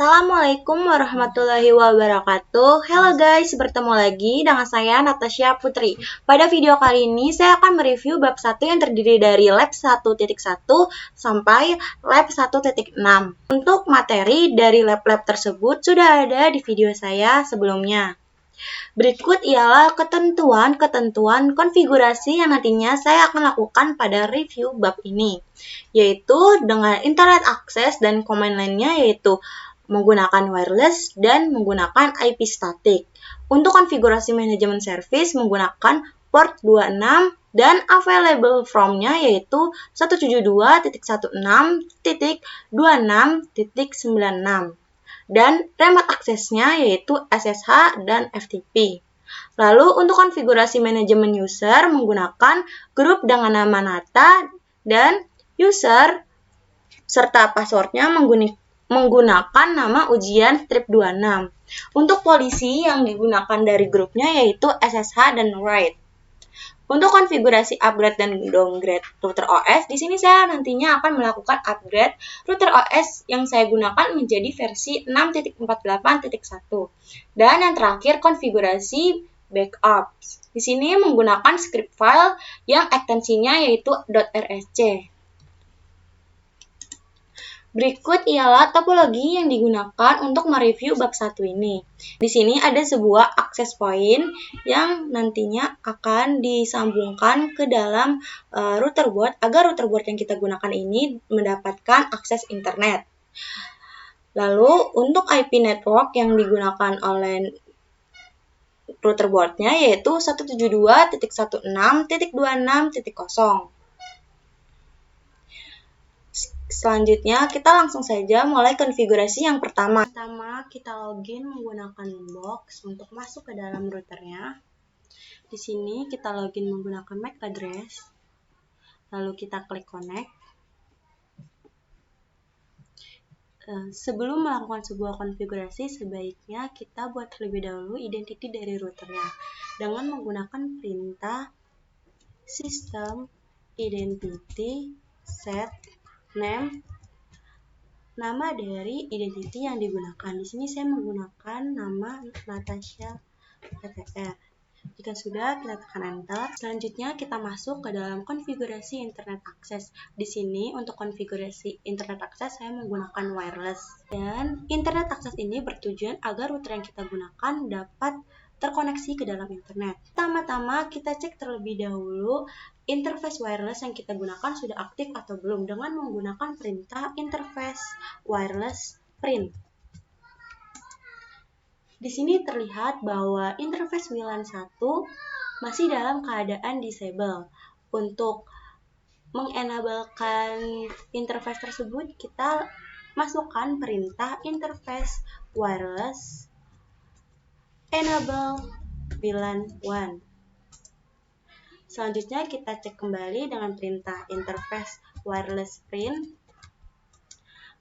Assalamualaikum warahmatullahi wabarakatuh. Halo guys, bertemu lagi dengan saya Natasha Putri. Pada video kali ini saya akan mereview bab 1 yang terdiri dari lab 1.1 sampai lab 1.6. Untuk materi dari lab-lab tersebut sudah ada di video saya sebelumnya. Berikut ialah ketentuan-ketentuan konfigurasi yang nantinya saya akan lakukan pada review bab ini, yaitu dengan internet access dan command line-nya yaitu menggunakan wireless dan menggunakan IP static. Untuk konfigurasi manajemen service menggunakan port 26 dan available from-nya yaitu 172.16.26.96 dan remote access-nya yaitu SSH dan FTP. Lalu untuk konfigurasi manajemen user menggunakan grup dengan nama Nata dan user serta password-nya menggunakan nama ujian strip 26. Untuk polisi yang digunakan dari grupnya yaitu SSH dan write. Untuk konfigurasi upgrade dan downgrade router OS, di sini saya nantinya akan melakukan upgrade router OS yang saya gunakan menjadi versi 6.48.1. Dan yang terakhir konfigurasi backup. Di sini menggunakan script file yang ekstensinya yaitu .rsc. Berikut ialah topologi yang digunakan untuk mereview bab 1 ini. Di sini ada sebuah access point yang nantinya akan disambungkan ke dalam router board agar router board yang kita gunakan ini mendapatkan akses internet. Lalu untuk IP network yang digunakan oleh router board-nya yaitu 172.16.26.0. Selanjutnya, kita langsung saja mulai konfigurasi yang pertama. Pertama, kita login menggunakan box untuk masuk ke dalam routernya. Di sini kita login menggunakan MAC address. Lalu kita klik connect. Sebelum melakukan sebuah konfigurasi, sebaiknya kita buat terlebih dahulu identity dari routernya dengan menggunakan perintah system identity set name, nama dari identity yang digunakan. Di sini saya menggunakan nama Natasha PTR. Jika sudah, kita tekan enter. Selanjutnya kita masuk ke dalam konfigurasi internet access. Di sini untuk konfigurasi internet access saya menggunakan wireless. Dan internet access ini bertujuan agar router yang kita gunakan dapat terkoneksi ke dalam internet. Pertama-tama kita cek terlebih dahulu interface wireless yang kita gunakan sudah aktif atau belum dengan menggunakan perintah interface wireless print. Di sini terlihat bahwa interface WLAN 1 masih dalam keadaan disable. Untuk mengenablekan interface tersebut, kita masukkan perintah interface wireless enable WLAN 1. Selanjutnya kita cek kembali dengan perintah interface wireless print.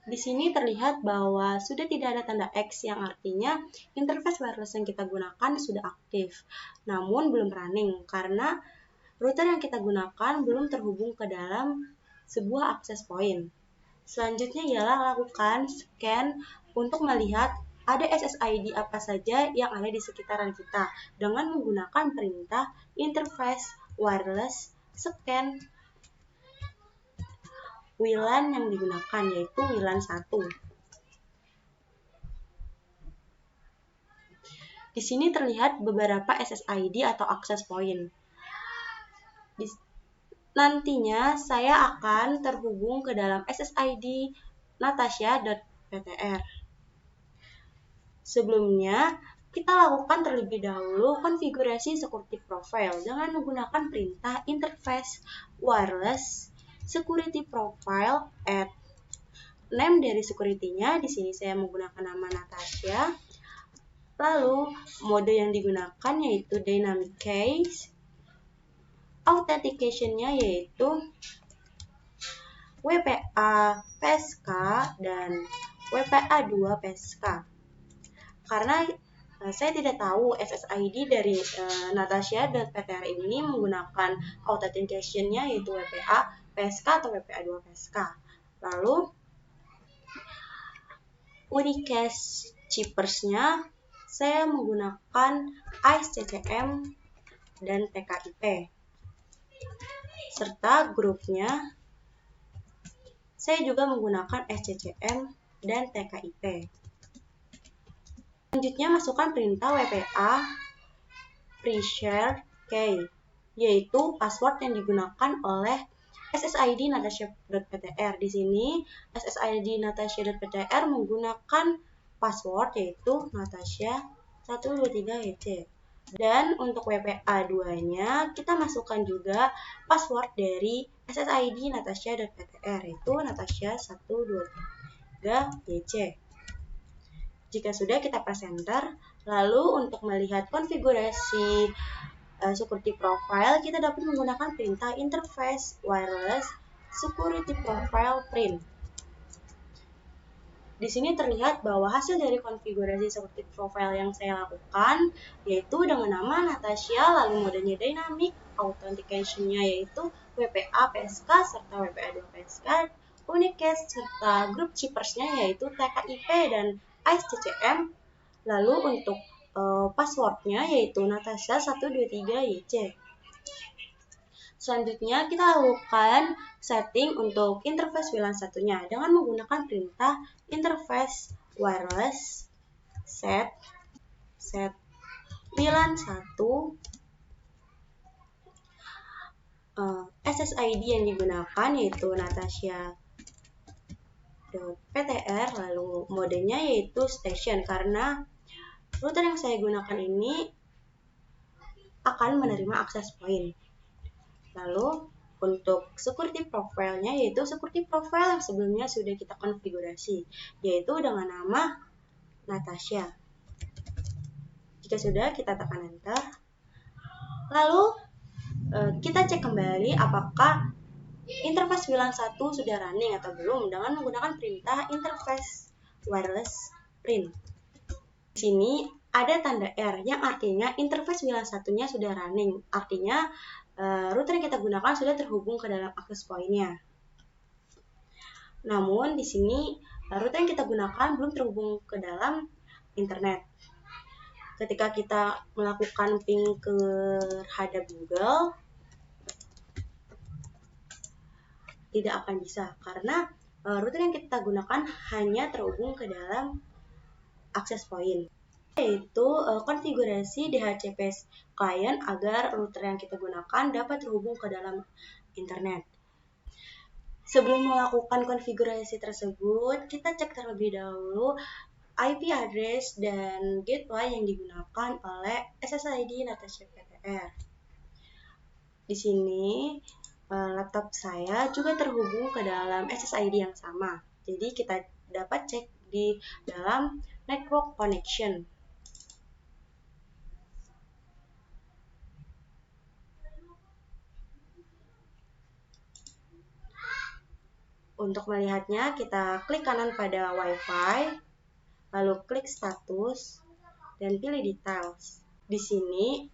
Di sini terlihat bahwa sudah tidak ada tanda X yang artinya interface wireless yang kita gunakan sudah aktif. Namun belum running karena router yang kita gunakan belum terhubung ke dalam sebuah access point. Selanjutnya ialah lakukan scan untuk melihat ada SSID apa saja yang ada di sekitaran kita dengan menggunakan perintah interface wireless scan WLAN yang digunakan yaitu WLAN 1. Di sini terlihat beberapa SSID atau access point. Nantinya saya akan terhubung ke dalam SSID natasha.ptr. Sebelumnya, kita lakukan terlebih dahulu konfigurasi security profile dengan menggunakan perintah interface wireless security profile add. Name dari security-nya di sini saya menggunakan nama Natasha. Lalu mode yang digunakan yaitu dynamic case. Authentication-nya yaitu WPA PSK dan WPA2 PSK. Karena saya tidak tahu SSID dari Natasha.ptr ini menggunakan authentication-nya yaitu WPA PSK atau WPA2 PSK. Lalu unicast chippers-nya saya menggunakan ASCCM dan TKIP. Serta grupnya saya juga menggunakan SCCM dan TKIP. Selanjutnya masukkan perintah WPA pre-share key, yaitu password yang digunakan oleh SSID Natasha.ptr. Di sini SSID Natasha.ptr menggunakan password yaitu Natasha 123EC. Dan untuk WPA 2-nya kita masukkan juga password dari SSID Natasha.ptr yaitu Natasha 123EC. Jika sudah, kita press enter. Lalu untuk melihat konfigurasi security profile, kita dapat menggunakan perintah interface wireless security profile print. Di sini terlihat bahwa hasil dari konfigurasi security profile yang saya lakukan yaitu dengan nama Natasha, lalu modenya dynamic, authentication-nya yaitu WPA PSK serta WPA 2 PSK, unicast serta grup chippers-nya yaitu TKIP dan ASCCM. Lalu untuk password-nya yaitu Natasha 123YC. Selanjutnya kita lakukan setting untuk interface WLAN satunya dengan menggunakan perintah interface wireless set WLAN 1 SSID yang digunakan yaitu Natasha.ptr, lalu modenya yaitu station karena router yang saya gunakan ini akan menerima akses point. Lalu untuk security profile-nya yaitu security profile yang sebelumnya sudah kita konfigurasi, yaitu dengan nama Natasha. Jika sudah, kita tekan enter. Lalu kita cek kembali apakah interface WLAN 1 sudah running atau belum dengan menggunakan perintah interface wireless print. Di sini ada tanda R yang artinya interface WLAN satunya sudah running. Artinya router yang kita gunakan sudah terhubung ke dalam access point-nya. Namun di sini router yang kita gunakan belum terhubung ke dalam internet. Ketika kita melakukan ping terhadap Google, tidak akan bisa karena router yang kita gunakan hanya terhubung ke dalam access point, yaitu konfigurasi DHCP client agar router yang kita gunakan dapat terhubung ke dalam internet. Sebelum melakukan konfigurasi tersebut, kita cek terlebih dahulu IP address dan gateway yang digunakan oleh SSID Natasha.ptr. Di sini laptop saya juga terhubung ke dalam SSID yang sama. Jadi kita dapat cek di dalam network connection. Untuk melihatnya, kita klik kanan pada Wi-Fi, lalu klik status, dan pilih details. Di sini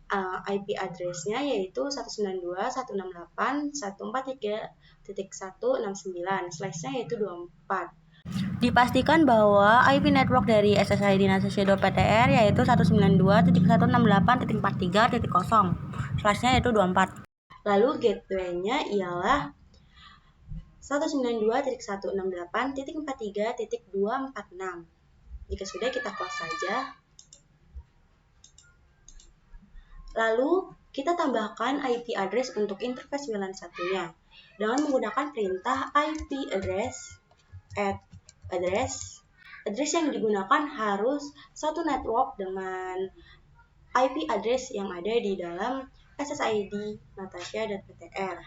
IP address-nya yaitu 192.168.143.169, slash-nya yaitu 24. Dipastikan bahwa IP network dari SSID Natasha.ptr yaitu 192.168.43.0, slash-nya yaitu 24. Lalu gateway-nya ialah 192.168.43.246. Jika sudah, kita close saja. Lalu kita tambahkan IP address untuk interface WLAN satunya dengan menggunakan perintah IP address address yang digunakan harus satu network dengan IP address yang ada di dalam SSID Natasha.ptr.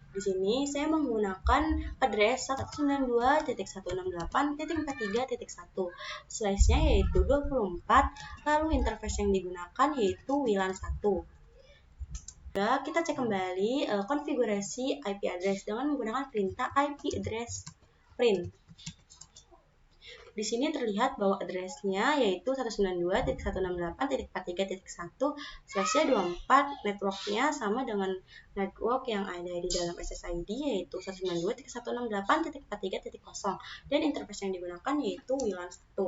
Di sini saya menggunakan address 192.168.43.1, slash-nya yaitu 24, lalu interface yang digunakan yaitu WLAN 1. Kita cek kembali konfigurasi IP address dengan menggunakan perintah IP address print. Di sini terlihat bahwa address-nya yaitu 192.168.43.1, slash-nya 24, network-nya sama dengan network yang ada di dalam SSID yaitu 192.168.43.0, dan interface yang digunakan yaitu WLAN 1.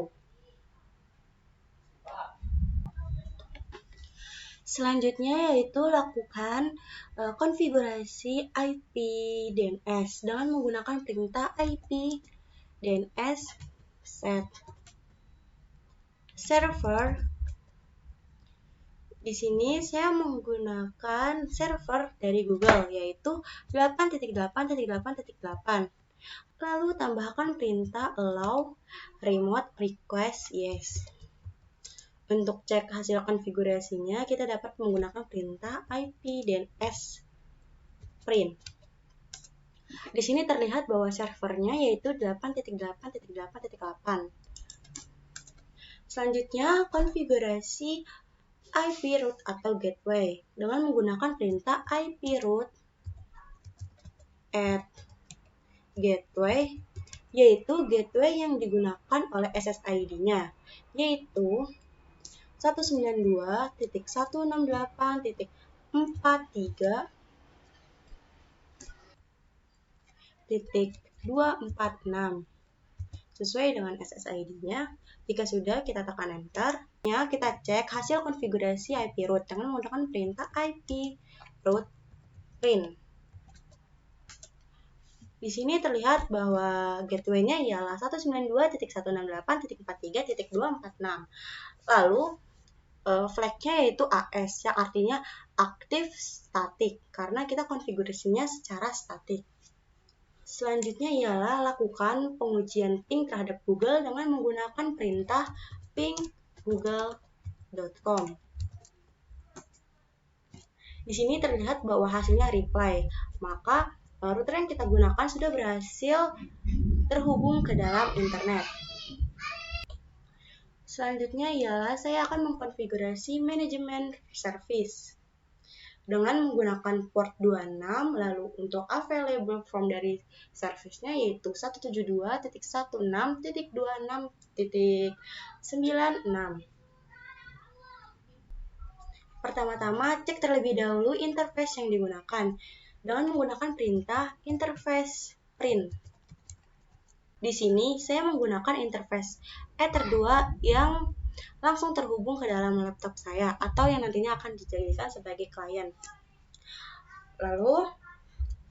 Selanjutnya yaitu lakukan konfigurasi IP DNS dengan menggunakan perintah IP DNS set server. Di sini saya menggunakan server dari Google yaitu 8.8.8.8. Lalu tambahkan perintah allow remote request yes. Untuk cek hasil konfigurasinya, kita dapat menggunakan perintah IP DNS print. Di sini terlihat bahwa servernya yaitu 8.8.8.8. Selanjutnya, konfigurasi IP root atau gateway dengan menggunakan perintah IP root at gateway, yaitu gateway yang digunakan oleh SSID-nya, yaitu 192.168.246 sesuai dengan SSID-nya. Jika sudah, kita tekan enter. Kita cek hasil konfigurasi IP root dengan menggunakan perintah IP root print. Di sini terlihat bahwa gateway-nya ialah 192.168.43.246. Lalu flag-nya yaitu AS, yang artinya aktif statik, karena kita konfigurasinya secara statik. Selanjutnya ialah lakukan pengujian ping terhadap Google dengan menggunakan perintah ping google.com. Di sini terlihat bahwa hasilnya reply, maka router yang kita gunakan sudah berhasil terhubung ke dalam internet. Selanjutnya ialah saya akan mengkonfigurasi manajemen service dengan menggunakan port 26, lalu untuk available from dari service-nya yaitu 172.16.26.96. Pertama-tama, cek terlebih dahulu interface yang digunakan dengan menggunakan perintah interface print. Di sini saya menggunakan interface Ether 2 yang langsung terhubung ke dalam laptop saya atau yang nantinya akan dijadikan sebagai klien. Lalu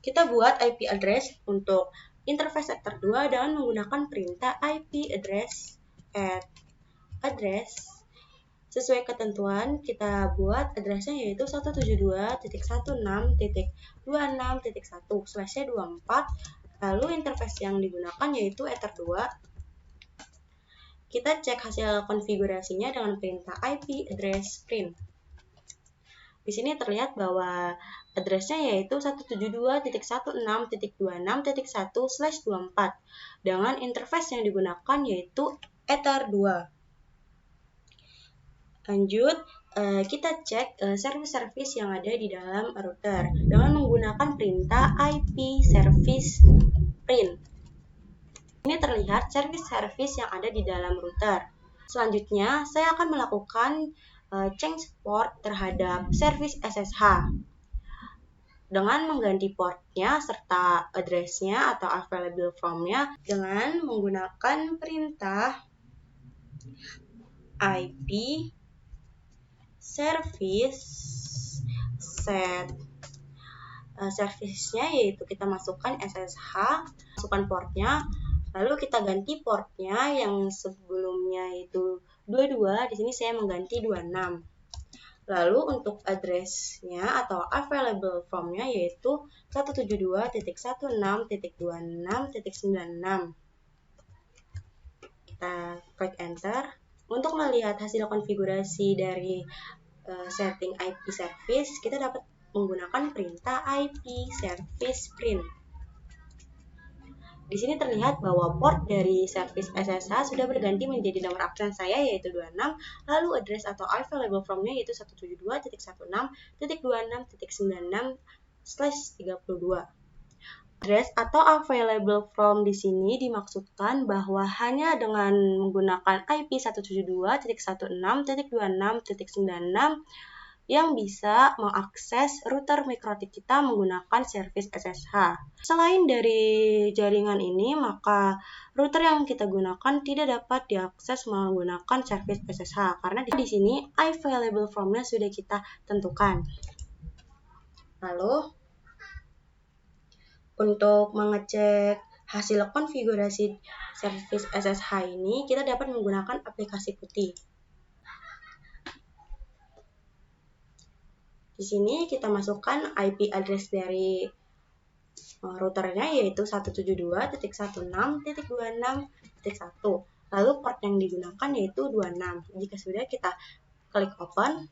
kita buat IP address untuk interface Ether 2 dengan menggunakan perintah IP address at address. Sesuai ketentuan, kita buat addressnya yaitu 172.168.26.1/24. Lalu interface yang digunakan yaitu Ether 2. Kita cek hasil konfigurasinya dengan perintah IP address print. Di sini terlihat bahwa addressnya yaitu 172.168.26.1/24 dengan interface yang digunakan yaitu Ether 2. Lanjut, kita cek service-service yang ada di dalam router dengan menggunakan perintah IP service print. Ini terlihat service-service yang ada di dalam router. Selanjutnya, saya akan melakukan change port terhadap service SSH dengan mengganti portnya serta address-nya atau available from-nya dengan menggunakan perintah IP service set. Service-nya yaitu kita masukkan SSH, masukkan portnya, lalu kita ganti portnya yang sebelumnya itu 22, di sini saya mengganti 26. Lalu untuk address-nya atau available from-nya yaitu 172.16.26.96. Kita klik enter. Untuk melihat hasil konfigurasi dari setting IP service, kita dapat menggunakan perintah IP service print. Di sini terlihat bahwa port dari service SSH sudah berganti menjadi nomor absen saya yaitu 26, lalu address atau available from-nya yaitu 172.16.26.96/32. Address atau available from di sini dimaksudkan bahwa hanya dengan menggunakan IP 172.16.26.96 yang bisa mengakses router MikroTik kita menggunakan service SSH. Selain dari jaringan ini, maka router yang kita gunakan tidak dapat diakses menggunakan service SSH karena di sini available from-nya sudah kita tentukan. Lalu, untuk mengecek hasil konfigurasi service SSH ini, kita dapat menggunakan aplikasi putih. Di sini kita masukkan IP address dari routernya yaitu 172.16.26.1. Lalu port yang digunakan yaitu 26. Jika sudah, kita klik open.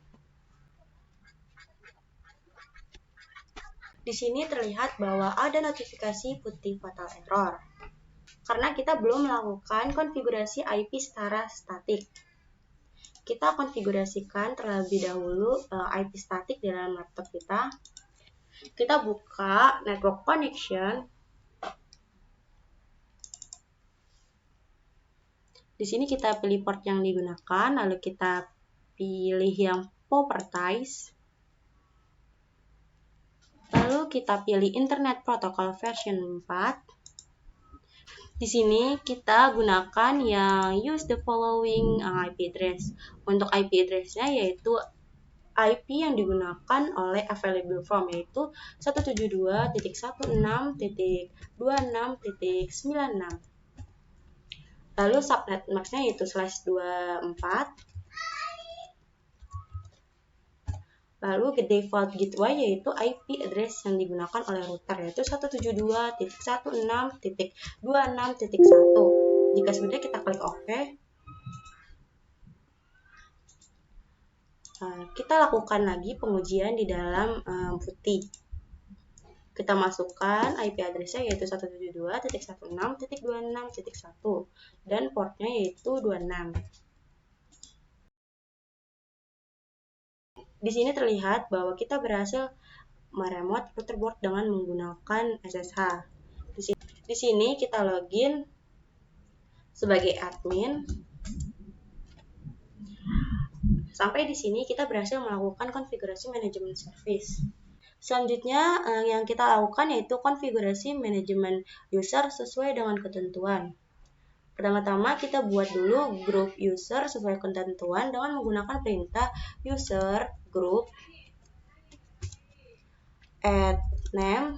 Di sini terlihat bahwa ada notifikasi putih fatal error karena kita belum melakukan konfigurasi IP secara statik. Kita konfigurasikan terlebih dahulu IP statik di dalam laptop kita. Kita buka network connection. Di sini kita pilih port yang digunakan, lalu kita pilih yang properties. Lalu kita pilih Internet Protocol version 4. Di sini kita gunakan yang use the following IP address. Untuk IP address-nya yaitu IP yang digunakan oleh available from yaitu 172.16.26.96. Lalu subnet max-nya yaitu /24. Lalu default gateway yaitu IP address yang digunakan oleh router yaitu 172.16.26.1. Jika sudah, kita klik OK. Kita lakukan lagi pengujian di dalam putih. Kita masukkan IP address-nya yaitu 172.16.26.1 dan portnya yaitu 26. Di sini terlihat bahwa kita berhasil meremote router board dengan menggunakan SSH. Di sini kita login sebagai admin. Sampai di sini kita berhasil melakukan konfigurasi manajemen service. Selanjutnya yang kita lakukan yaitu konfigurasi manajemen user sesuai dengan ketentuan. Pertama-tama kita buat dulu grup user sesuai ketentuan dengan menggunakan perintah user group add name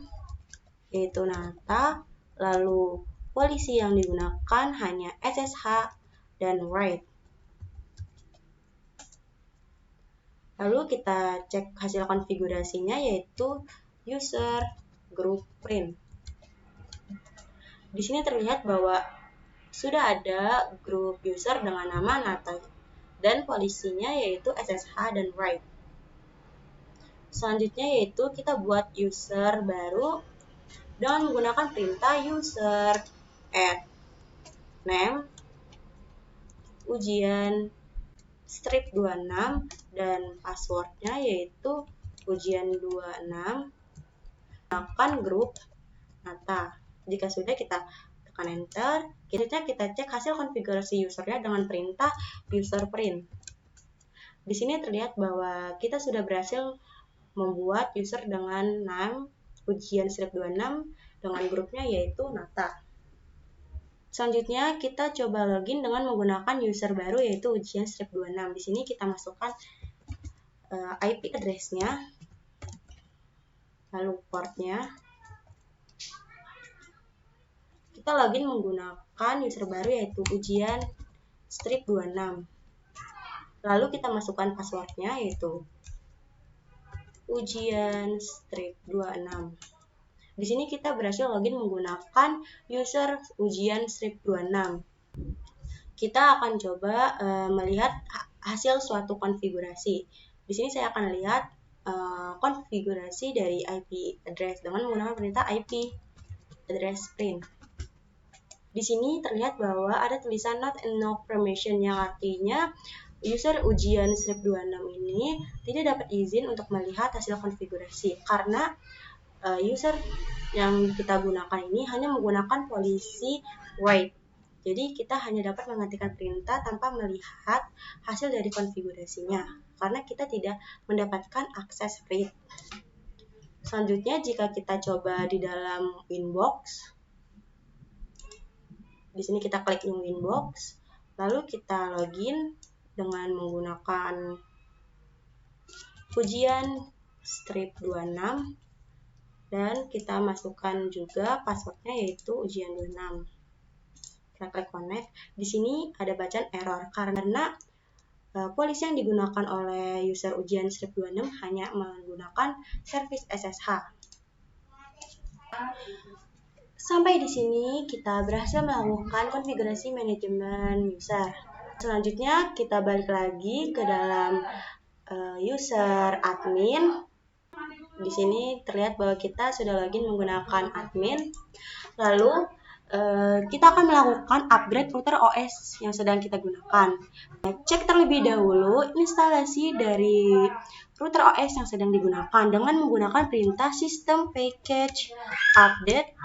yaitu Nata, lalu polisi yang digunakan hanya SSH dan write. Lalu kita cek hasil konfigurasinya yaitu user group print. Di sini terlihat bahwa sudah ada grup user dengan nama Nata dan polisinya yaitu SSH dan write. Selanjutnya yaitu kita buat user baru dengan menggunakan perintah user add name ujian strip 26 dan passwordnya yaitu ujian 26 menggunakan grup Nata. Jika sudah, kita tekan enter. Kita cek hasil konfigurasi usernya dengan perintah user print. Di sini terlihat bahwa kita sudah berhasil membuat user dengan name ujian strip 26 dengan grupnya yaitu Nata. Selanjutnya kita coba login dengan menggunakan user baru yaitu ujian strip 26. Di sini kita masukkan IP address-nya, lalu portnya. Kita login menggunakan user baru yaitu ujian strip 26. Lalu kita masukkan passwordnya yaitu ujian strip 26. Di sini kita berhasil login menggunakan user ujian strip 26. Kita akan coba melihat hasil suatu konfigurasi. Di sini saya akan lihat konfigurasi dari IP address dengan menggunakan perintah IP address print. Di sini terlihat bahwa ada tulisan not enough permission yang artinya user ujian strip 26 ini tidak dapat izin untuk melihat hasil konfigurasi karena user yang kita gunakan ini hanya menggunakan polisi write. Jadi kita hanya dapat menghentikan perintah tanpa melihat hasil dari konfigurasinya, karena kita tidak mendapatkan akses read. Selanjutnya, jika kita coba di dalam Winbox, di sini kita klik New Winbox, lalu kita login dengan menggunakan ujian strip 26 dan kita masukkan juga passwordnya yaitu ujian 26. Kita klik connect. Di sini ada bacaan error karena polisi yang digunakan oleh user ujian strip 26 hanya menggunakan service SSH. Sampai di sini kita berhasil melakukan konfigurasi manajemen user. Selanjutnya kita balik lagi ke dalam user admin. Di sini terlihat bahwa kita sudah login menggunakan admin. Lalu kita akan melakukan upgrade router OS yang sedang kita gunakan. Cek terlebih dahulu instalasi dari router OS yang sedang digunakan dengan menggunakan perintah system package update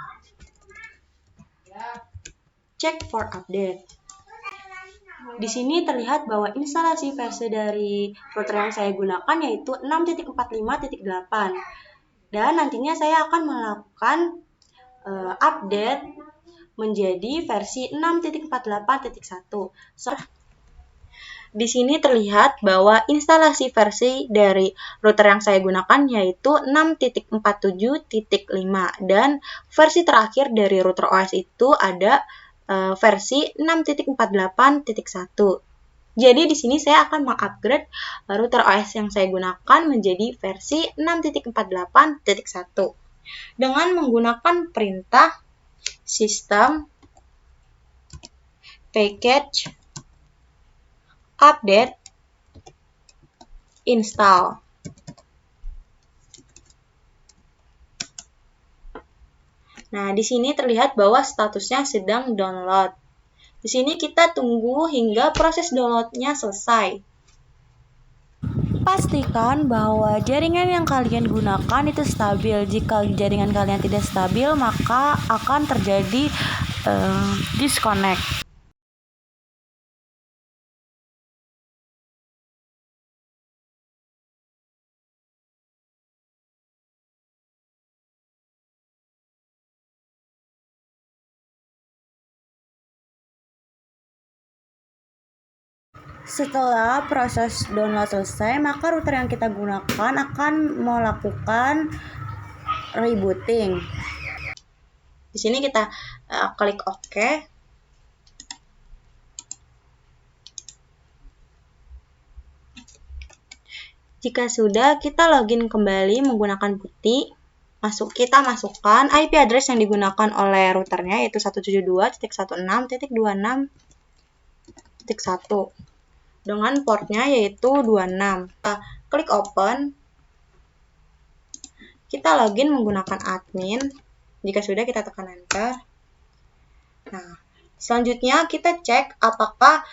check for update. Di sini terlihat bahwa instalasi versi dari router yang saya gunakan yaitu 6.45.8 dan nantinya saya akan melakukan update menjadi versi 6.48.1. Di sini terlihat bahwa instalasi versi dari router yang saya gunakan yaitu 6.47.5 dan versi terakhir dari router OS itu ada versi 6.48.1. Jadi di sini saya akan mengupgrade router OS yang saya gunakan menjadi versi 6.48.1 dengan menggunakan perintah system package update install. Nah, di sini terlihat bahwa statusnya sedang download. Di sini kita tunggu hingga proses downloadnya selesai. Pastikan bahwa jaringan yang kalian gunakan itu stabil. Jika jaringan kalian tidak stabil, maka akan terjadi disconnect. Setelah proses download selesai, maka router yang kita gunakan akan melakukan rebooting. Di sini kita klik OK. Jika sudah, kita login kembali menggunakan bukti. Kita masukkan IP address yang digunakan oleh routernya yaitu 172.16.26.1 dengan portnya yaitu 26. Kita klik open. Kita login menggunakan admin. Jika sudah, kita tekan enter. Nah, selanjutnya kita cek apakah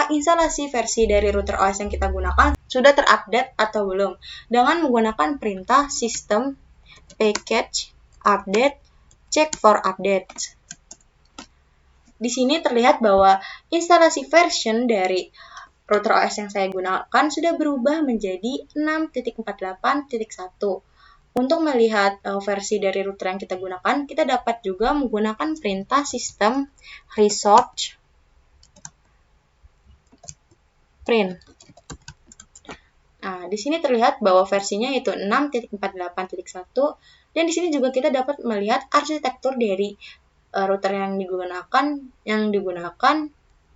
instalasi versi dari router OS yang kita gunakan sudah terupdate atau belum dengan menggunakan perintah system package update check for update. Di sini terlihat bahwa instalasi version dari router OS yang saya gunakan sudah berubah menjadi 6.48.1. Untuk melihat versi dari router yang kita gunakan, kita dapat juga menggunakan perintah system resource print. Nah, di sini terlihat bahwa versinya yaitu 6.48.1 dan di sini juga kita dapat melihat arsitektur dari router yang digunakan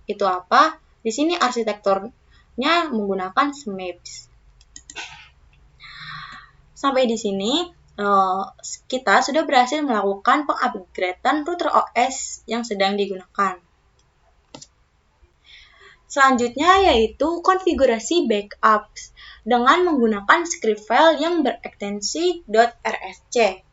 itu apa? Di sini arsitekturnya menggunakan SMAPS. Sampai di sini kita sudah berhasil melakukan pengupgradean router OS yang sedang digunakan. Selanjutnya yaitu konfigurasi backups dengan menggunakan script file yang berekstensi .rsc.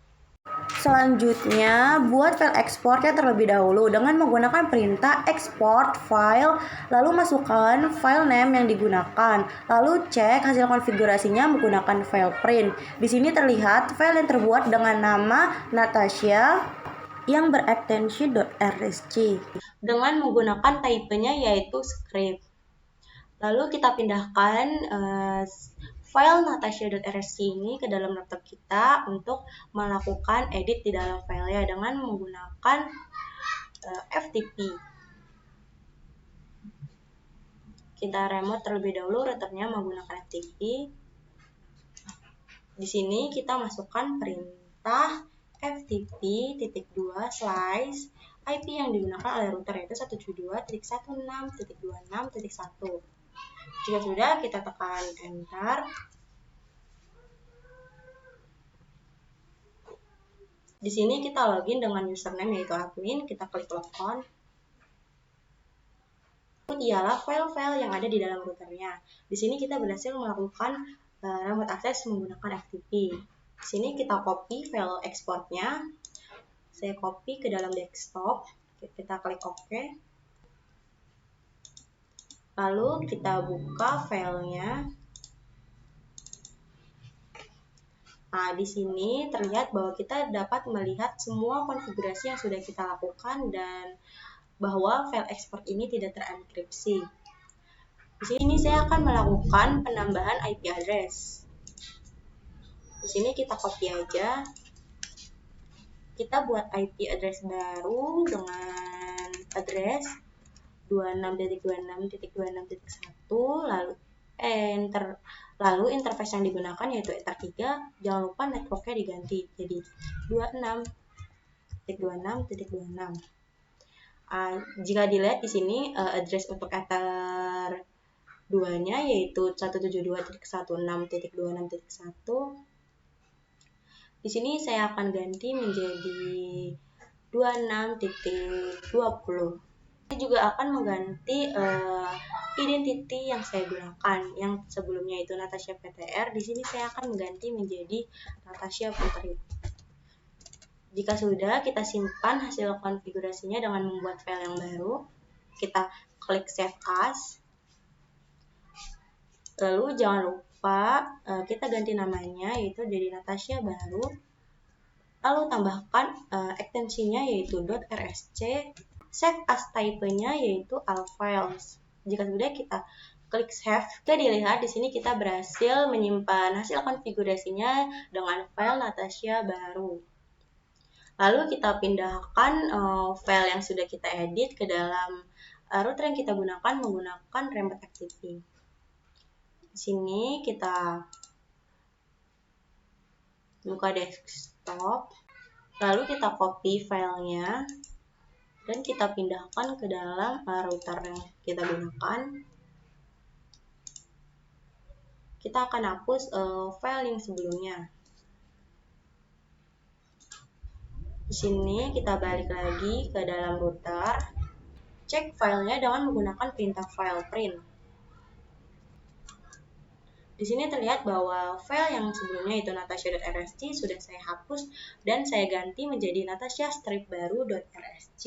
Selanjutnya, buat file exportnya terlebih dahulu dengan menggunakan perintah export file, lalu masukkan file name yang digunakan, lalu cek hasil konfigurasinya menggunakan file print. Di sini terlihat file yang terbuat dengan nama Natasha yang berekstensi .rsc dengan menggunakan tipenya yaitu script. Lalu kita pindahkan file natasha.rsc ini ke dalam laptop kita untuk melakukan edit di dalam filenya dengan menggunakan FTP. Kita remote terlebih dahulu routernya menggunakan FTP. Di sini kita masukkan perintah ftp:// IP yang digunakan oleh router yaitu 172.16.26.1. Jika sudah, kita tekan enter. Di sini kita login dengan username yaitu admin, kita klik logon. Ialah file-file yang ada di dalam routernya. Di sini kita berhasil melakukan remote access menggunakan FTP. Di sini kita copy file ekspornya. Saya copy ke dalam desktop. Kita klik OK. Lalu kita buka filenya. Nah, di sini terlihat bahwa kita dapat melihat semua konfigurasi yang sudah kita lakukan dan bahwa file ekspor ini tidak terenkripsi. Di sini saya akan melakukan penambahan IP address. Di sini kita copy aja. Kita buat IP address baru dengan address 26.26.26.1, lalu enter. Lalu interface yang digunakan yaitu Ether3. Jangan lupa networknya diganti jadi 26.26.26. Jika dilihat di sini address untuk Ether 2-nya yaitu 172.16.26.1. Di sini saya akan ganti menjadi 26.20. Saya juga akan mengganti identity yang saya gunakan. Yang sebelumnya itu Natasha PTR, di sini saya akan mengganti menjadi Natasha Putri. Jika sudah, kita simpan hasil konfigurasinya dengan membuat file yang baru. Kita klik Save As. Lalu jangan lupa kita ganti namanya yaitu jadi Natasha baru. Lalu tambahkan ekstensinya yaitu .rsc. Save as type-nya yaitu all files. Jika sudah, kita klik save. Jika dilihat di sini kita berhasil menyimpan hasil konfigurasinya dengan file Natasha baru. Lalu kita pindahkan file yang sudah kita edit ke dalam router yang kita gunakan menggunakan remote FTP. Di sini kita buka desktop, lalu kita copy filenya dan kita pindahkan ke dalam router yang kita gunakan. Kita akan hapus file yang sebelumnya. Di sini kita balik lagi ke dalam router, cek filenya dengan menggunakan perintah file print. Di sini terlihat bahwa file yang sebelumnya itu natasha.rsc sudah saya hapus dan saya ganti menjadi natasha-baru.rsc.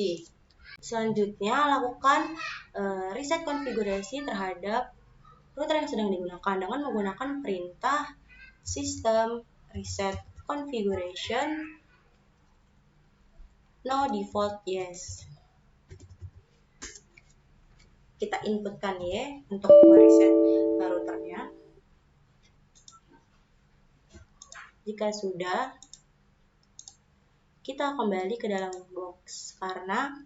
Selanjutnya, lakukan reset konfigurasi terhadap router yang sedang digunakan dengan menggunakan perintah system reset configuration no default yes. Kita inputkan ya untuk mereset routernya. Jika sudah, kita kembali ke dalam box karena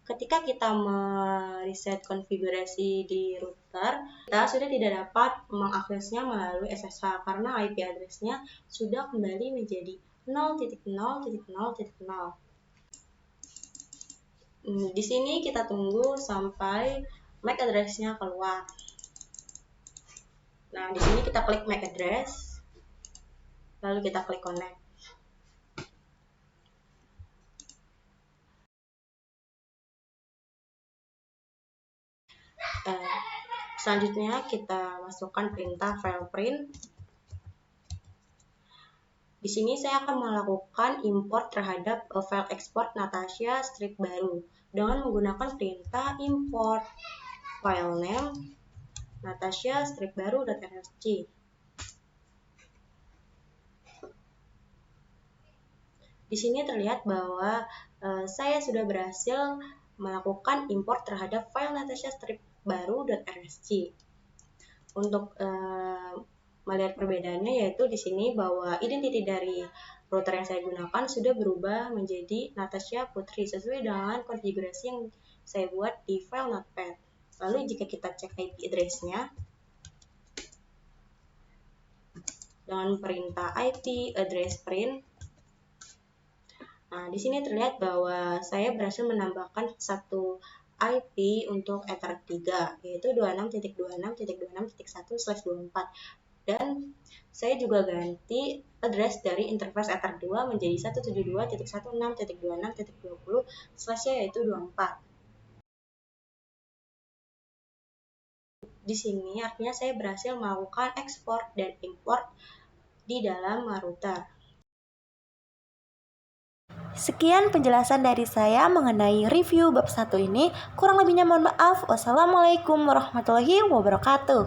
ketika kita mereset konfigurasi di router, kita sudah tidak dapat mengaksesnya melalui SSH karena IP address-nya sudah kembali menjadi 0.0.0.0. Di sini kita tunggu sampai MAC address-nya keluar. Nah, di sini kita klik MAC address. Lalu kita klik connect. Selanjutnya kita masukkan perintah file print. Di sini saya akan melakukan import terhadap file ekspor Natasha strip baru dengan menggunakan perintah import file name natasha strip baru.rsc. Di sini terlihat bahwa saya sudah berhasil melakukan import terhadap file Natasha strip baru.rsc. Untuk melihat perbedaannya, yaitu di sini bahwa identity dari router yang saya gunakan sudah berubah menjadi Natasha Putri sesuai dengan konfigurasi yang saya buat di file notepad. Lalu jika kita cek IP address-nya dengan perintah IP address print, nah di sini terlihat bahwa saya berhasil menambahkan satu IP untuk Ether 3, yaitu 26.26.26.1/24, dan saya juga ganti address dari interface Ether 2 menjadi 172.16.26.20/, yaitu 24. Di sini artinya saya berhasil melakukan ekspor dan import di dalam router. Sekian penjelasan dari saya mengenai review bab 1 ini. Kurang lebihnya mohon maaf. Wassalamualaikum warahmatullahi wabarakatuh.